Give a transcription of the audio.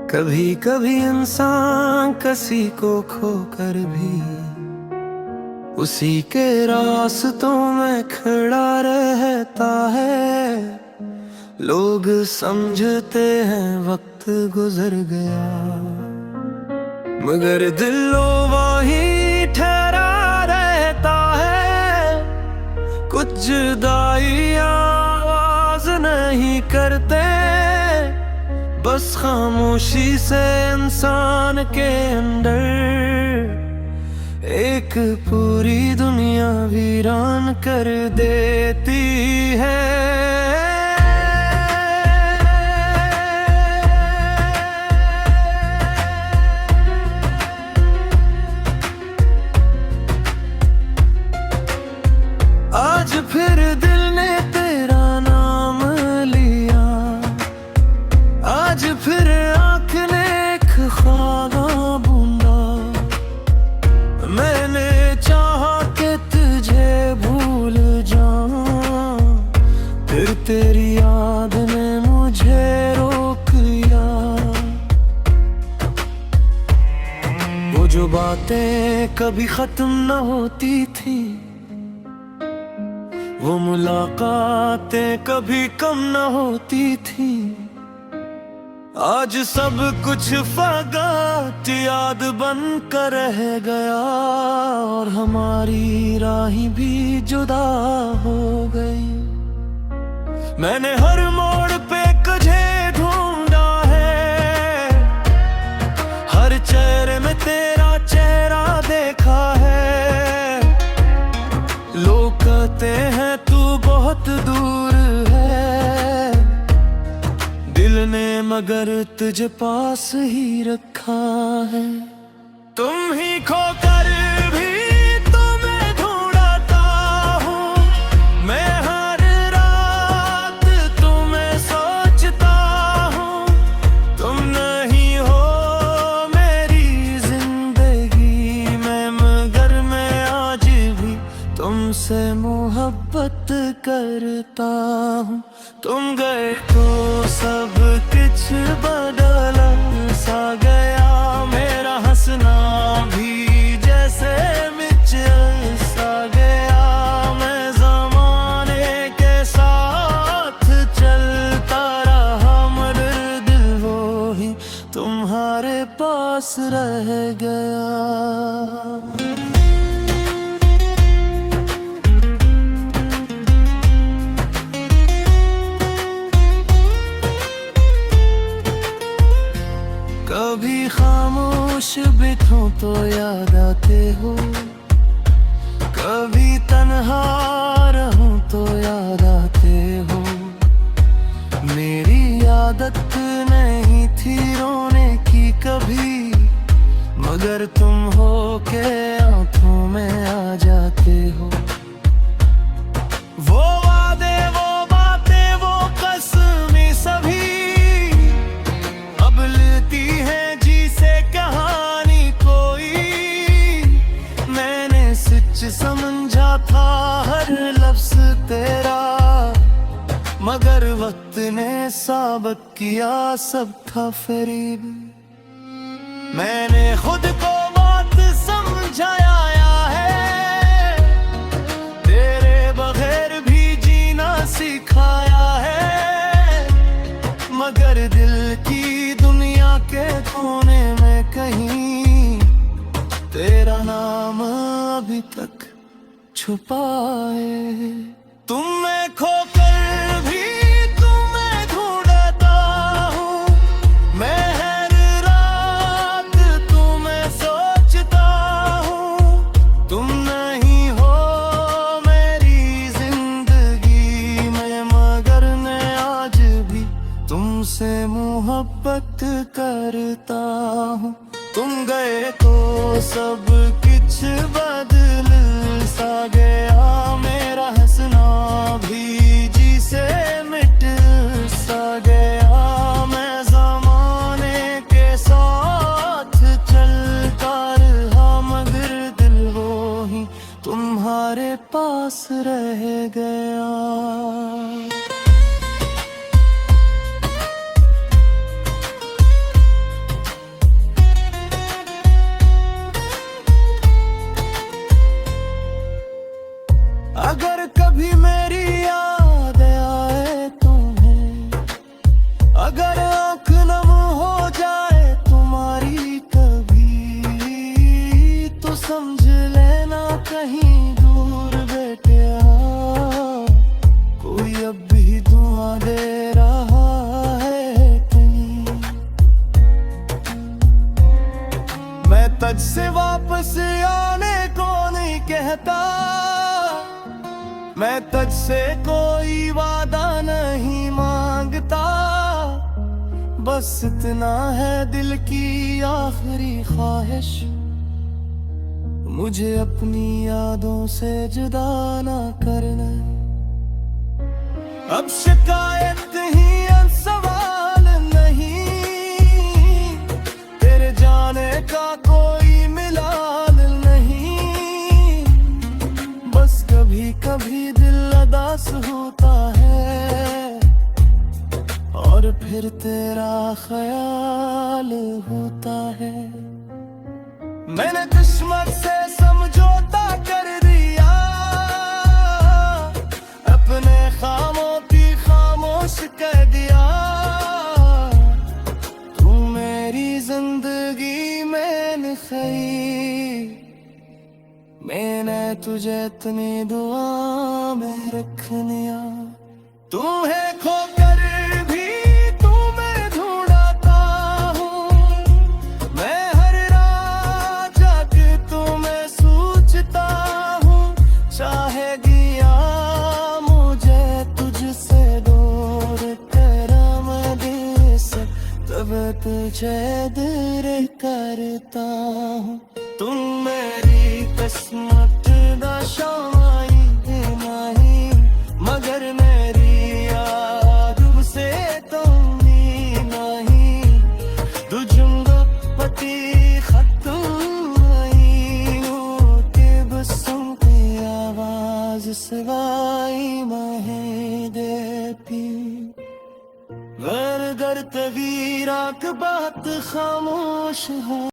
कभी कभी इंसान किसी को खोकर भी उसी के रास्तों में खड़ा रहता है। लोग समझते हैं वक्त गुजर गया, मगर दिलो वहीं ठहरा रहता है। कुछ जुदाई आवाज नहीं करते, बस खामोशी से इंसान के अंदर एक पूरी दुनिया वीरान कर देती है। आज फिर दिल ने तेरा नाम लिया, आज फिर आँख ने एक ख्वाब बूंदा। मैंने चाहा कि तुझे भूल जाऊं, फिर तेरी याद ने मुझे रोक लिया। वो जो बातें कभी खत्म न होती थी, वो मुलाकातें कभी कम न होती थी, आज सब कुछ फगात याद बन कर रह गया। और हमारी राहें भी जुदा हो गई। मैंने हर मोड़ पे तुझे ढूंढा है, हर चेहरे में तेरा चेहरा देखा है। लोग कहते हैं तू बहुत दूर है, दिल ने मगर तुझे पास ही रखा है। तुम ही खोकर भी तुम्हें ढूंढता हूँ, मैं हर रात तुम्हें सोचता हूँ। तुम नहीं हो मेरी जिंदगी में, मगर मैं आज भी तुमसे मोहब्बत करता हूँ। तुम गए तो सब कुछ बदल सा गया, मेरा हंसना भी जैसे मिट सा गया। मैं ज़माने के साथ चलता रहा, मगर दिल वो ही तुम्हारे पास रह गया। कभी खामोश बैठूं तो याद आते हो, कभी तन्हा रहूं तो याद आते हो। मेरी आदत नहीं थी रोने की कभी, मगर तुम हो के आंखों में आ जाते हो। वो वादे, वो बातें, वो कसमें सभी अब लेती है जी से कहानी कोई। मैंने सच समझा था हर लफ्ज तेरा, मगर वक्त ने साबित किया सब था फरेब। मैंने खुद को बात समझाया है, तेरे बगैर भी जीना सिखाया है। मगर दिल की दुनिया के कोने में कहीं तेरा नाम अभी तक छुपा है। तुम में खोकर भी तुम्हें ढूंढता हूँ, मैं हर रात तुम्हें सोचता हूँ। तुम नहीं हो मेरी जिंदगी में, मगर मैं आज भी तुमसे मोहब्बत करता हूँ। तुम गए तो सब कुछ बदल सा गया, मेरा हंसना भी जी से मिट सा गया। मैं ज़माने के साथ चलता रहा, मगर दिल वो ही तुम्हारे पास रह गया। तुझसे वापस आने को नहीं कहता, मैं तुझसे कोई वादा नहीं मांगता, बस इतना है दिल की आखिरी ख्वाहिश, मुझे अपनी यादों से जुदा ना करना। अब शिकायत ही सवाल नहीं, तेरे जाने का कोई मिलाल नहीं, बस कभी कभी दिल उदास होता है और फिर तेरा ख्याल होता है। मैंने किस्मत से समझौता कर दिया, अपने खामों की खामोश कह दिया, तू मेरी जिंदगी में नहीं, मैंने तुझे इतनी दुआ में रखनिया। तू है खोकर भी तू मैं ढूंढता हूँ, मैं हर रात जाके तुम्हें सोचता हूँ, चाहे गया मुझे तुझसे दूर तेरा मदद से, तब तुझे दूर करता हूँ। तुम मेरी किस्मत दा शामाई नहीं, मगर मेरी याद से तुम नहीं, तुझको पति खत्म नहीं हो के बसों की आवाज सवाई महे दे पी, गर गर तगीरा की बात खामोश है।